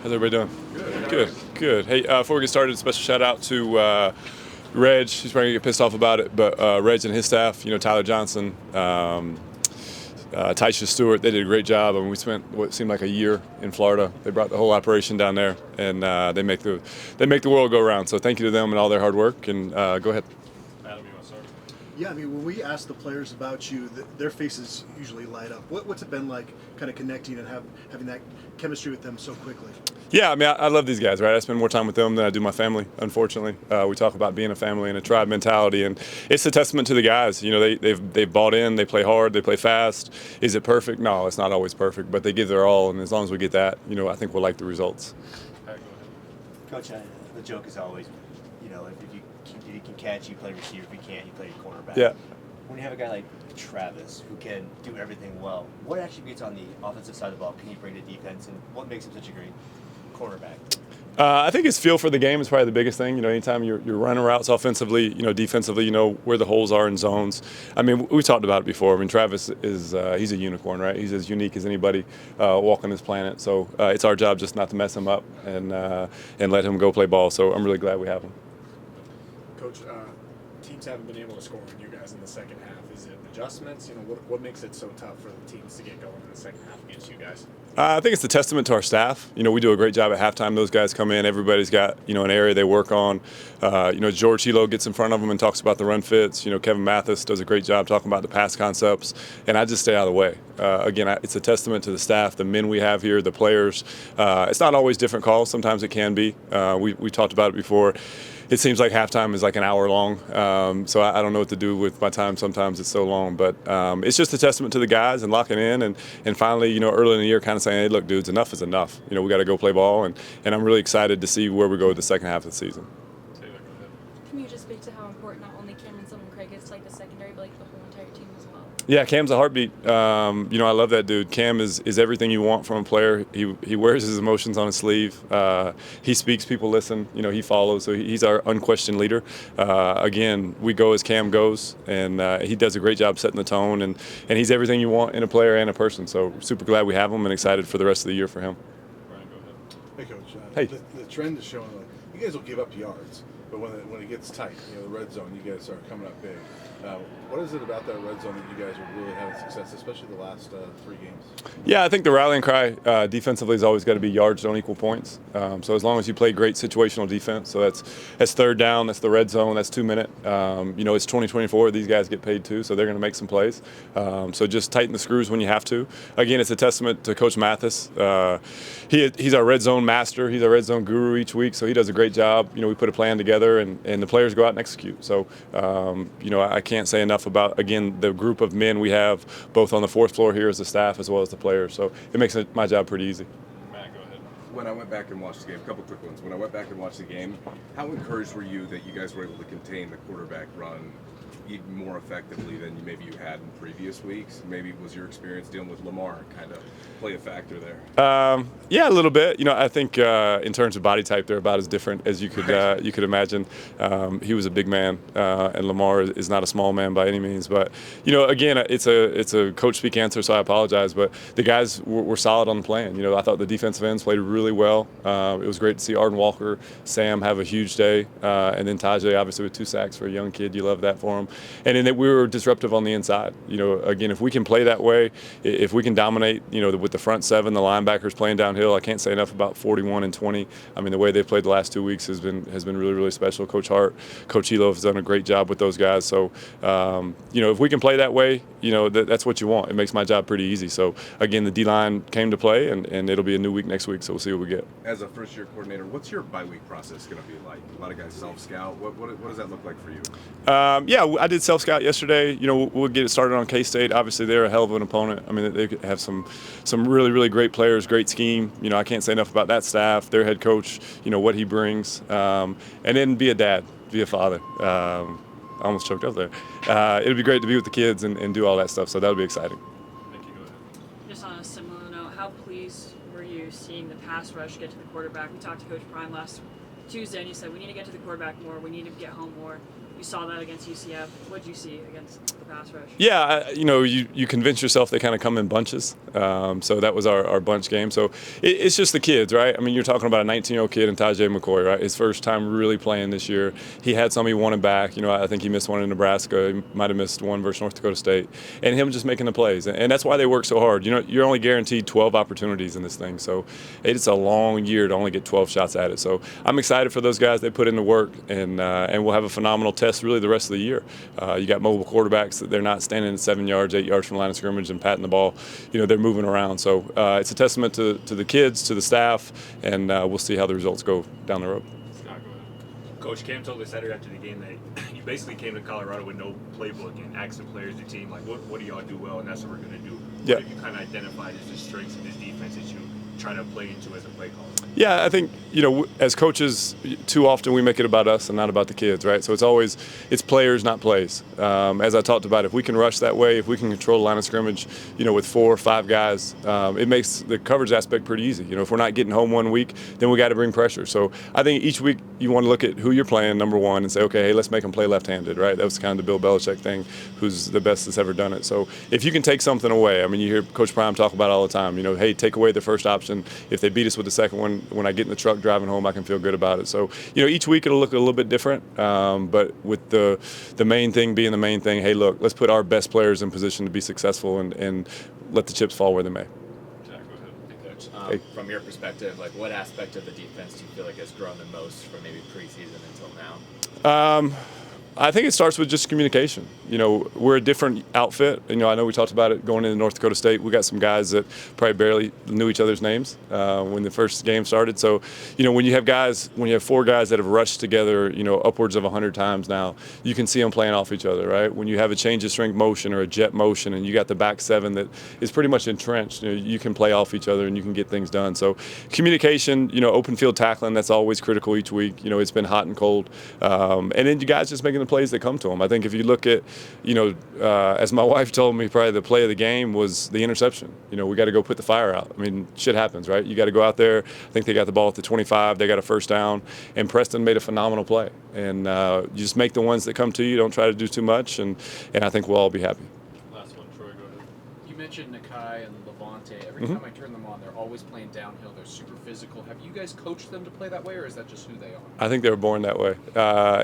How's everybody doing? Good. Good. Hey, before we get started, a special shout out to Reg. He's probably gonna get pissed off about it, but Reg and his staff, Tyler Johnson, Tysha Stewart, they did a great job. I mean, we spent what seemed like a year in Florida. They brought the whole operation down there, and they make the world go around. So thank you to them and all their hard work. And go ahead. Adam, you want to start? Yeah, I mean, when we ask the players about you, their faces usually light up. What's it been like kind of connecting and having that chemistry with them so quickly? Yeah, I mean, I love these guys, right? I spend more time with them than I do my family, unfortunately. We talk about being a family and a tribe mentality, and it's a testament to the guys. They've bought in, they play hard, they play fast. Is it perfect? No, it's not always perfect, but they give their all, and as long as we get that, I think we'll like the results. Coach, the joke is always, if you can catch, you play receiver. If you can't, you play cornerback. Yeah. When you have a guy like Travis who can do everything well, what attributes on the offensive side of the ball can he bring to defense, and what makes him such a great cornerback? I think his feel for the game is probably the biggest thing. Anytime you're running routes offensively, defensively, where the holes are in zones. I mean, we talked about it before. I mean, Travis is he's a unicorn, right? He's as unique as anybody walking this planet. So it's our job just not to mess him up and let him go play ball. So I'm really glad we have him. Coach, teams haven't been able to score on you guys in the second half. Is it adjustments? What makes it so tough for the teams to get going in the second half against you guys? I think it's a testament to our staff. We do a great job at halftime. Those guys come in. Everybody's got an area they work on. George Hilo gets in front of them and talks about the run fits. Kevin Mathis does a great job talking about the pass concepts, and I just stay out of the way. Again, it's a testament to the staff, the men we have here, the players. It's not always different calls. Sometimes it can be. We talked about it before. It seems like halftime is like an hour long, so I don't know what to do with my time. Sometimes it's so long, but it's just a testament to the guys and locking in, and finally, early in the year, kind of saying, "Hey, look, dudes, enough is enough. We got to go play ball," and I'm really excited to see where we go with the second half of the season. Can you just speak to how important not only Cameron and Craig is to like the secondary, but like the whole entire team as well? Yeah, Cam's a heartbeat. I love that dude. Cam is everything you want from a player. He wears his emotions on his sleeve. He speaks, people listen. He follows. So he's our unquestioned leader. Again, we go as Cam goes, and he does a great job setting the tone. And he's everything you want in a player and a person. So super glad we have him and excited for the rest of the year for him. Brian, go ahead. Hey, Coach. Hey. The trend is showing you guys will give up yards, but when it gets tight, the red zone, you guys start coming up big. What is it about that red zone that you guys are really having success, especially the last 3 games? Yeah, I think the rallying cry defensively has always got to be yards don't equal points. So as long as you play great situational defense, so that's third down, that's the red zone, that's 2 minute. It's 2024. These guys get paid too, so they're going to make some plays. So just tighten the screws when you have to. Again, it's a testament to Coach Mathis. He's our red zone master. He's our red zone guru each week, so he does a great job. We put a plan together, and the players go out and execute. So I can't say enough about, again, the group of men we have both on the fourth floor here as the staff as well as the players. So it makes my job pretty easy. Matt, go ahead. When I went back and watched the game, a couple quick ones. When I went back and watched the game, how encouraged were you that you guys were able to contain the quarterback run even more effectively than maybe you had in previous weeks? Maybe was your experience dealing with Lamar kind of play a factor there? Yeah, a little bit. I think in terms of body type, they're about as different as you could imagine. He was a big man, and Lamar is not a small man by any means. But again, it's a coach speak answer, so I apologize. But the guys were solid on the plan. I thought the defensive ends played really well. It was great to see Arden Walker, Sam have a huge day, and then Tajay obviously with 2 sacks for a young kid. You love that for him. And then we were disruptive on the inside. Again, if we can play that way, if we can dominate, with the front 7, the linebackers playing downhill, I can't say enough about 41 and 20. I mean, the way they've played the last 2 weeks has been really, really special. Coach Hart, Coach Hilo has done a great job with those guys. So, if we can play that way, that's what you want. It makes my job pretty easy. So, again, the D-line came to play, and it'll be a new week next week, so we'll see what we get. As a first-year coordinator, what's your bye-week process going to be like? A lot of guys self-scout. What does that look like for you? Yeah, I did self-scout yesterday. We'll get it started on K-State. Obviously, they're a hell of an opponent. I mean, they have some really, really great players, great scheme. I can't say enough about that staff, their head coach, what he brings. And then be a dad, be a father. I almost choked up there. It'll be great to be with the kids and do all that stuff, so that'll be exciting. Thank you. Go ahead. Just on a similar note, how pleased were you seeing the pass rush get to the quarterback? We talked to Coach Prime last Tuesday, and he said we need to get to the quarterback more. We need to get home more. You You saw that against UCF. What did you see against the pass rush? Yeah, you convince yourself they kind of come in bunches. So that was our bunch game. So it's just the kids, right? I mean, you're talking about a 19-year-old kid in Tajay McCoy, right? His first time really playing this year. He had some he wanted back. I think he missed one in Nebraska. He might have missed one versus North Dakota State. And him just making the plays. And that's why they work so hard. You're only guaranteed 12 opportunities in this thing. So it's a long year to only get 12 shots at it. So I'm excited for those guys. They put in the work, and we'll have a phenomenal test really the rest of the year. You got mobile quarterbacks that they're not standing at 7 yards, 8 yards from the line of scrimmage and patting the ball. They're moving around. So it's a testament to the kids, to the staff, and we'll see how the results go down the road. Coach Cam told us Saturday after the game that you basically came to Colorado with no playbook and asked the players, the team, like, what do y'all do well, and that's what we're going to do. Yeah. What have you kind of identified as the strengths of this defense that you try to play into as a play caller? Yeah, I think, as coaches, too often we make it about us and not about the kids, right? So it's players, not plays. As I talked about, if we can rush that way, if we can control the line of scrimmage, with 4 or 5 guys, it makes the coverage aspect pretty easy. If we're not getting home one week, then we got to bring pressure. So I think each week you want to look at who you're playing, number one, and say, okay, hey, let's make them play left-handed, right? That was kind of the Bill Belichick thing, who's the best that's ever done it. So if you can take something away, I mean, you hear Coach Prime talk about it all the time, hey, take away the first option. If they beat us with the second one, when I get in the truck driving home, I can feel good about it. So, each week it'll look a little bit different, but with the main thing being the main thing, hey, look, let's put our best players in position to be successful and let the chips fall where they may. Coach, Hey. from your perspective, like what aspect of the defense do you feel like has grown the most from maybe preseason until now? I think it starts with just communication. We're a different outfit. I know we talked about it going into North Dakota State. We got some guys that probably barely knew each other's names when the first game started. So, when you have 4 guys that have rushed together, upwards of 100 times now, you can see them playing off each other, right? When you have a change of strength motion or a jet motion and you got the back 7 that is pretty much entrenched, you can play off each other and you can get things done. So communication, open field tackling, that's always critical each week. It's been hot and cold. And then you guys just making the plays that come to them. I think if you look at, as my wife told me, probably the play of the game was the interception. We got to go put the fire out. I mean, shit happens, right? You got to go out there. I think they got the ball at the 25. They got a first down, and Preston made a phenomenal play. And you just make the ones that come to you. Don't try to do too much, and I think we'll all be happy. Last one, Troy, go ahead. You mentioned Nakai and Levante. Every time I turn them on, they're always playing downhill. They're super physical. Have you guys coached them to play that way, or is that just who they are? I think they were born that way.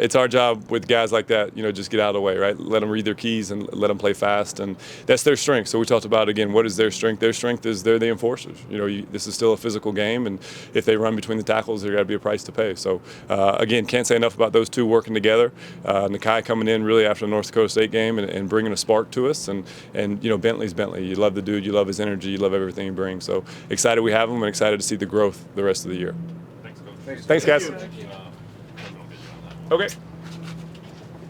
It's our job with guys like that, just get out of the way, right? Let them read their keys and let them play fast, and that's their strength. So we talked about, again, what is their strength? Their strength is they're the enforcers. This is still a physical game, and if they run between the tackles, there's got to be a price to pay. So, again, can't say enough about those two working together. Nakai coming in really after the North Dakota State game and bringing a spark to us, and Bentley's Bentley. You love the dude, you love his energy, you love everything he brings. So excited we have him, and excited to see the growth the rest of the year. Thanks, Coach. Thanks guys. Thank you. Okay.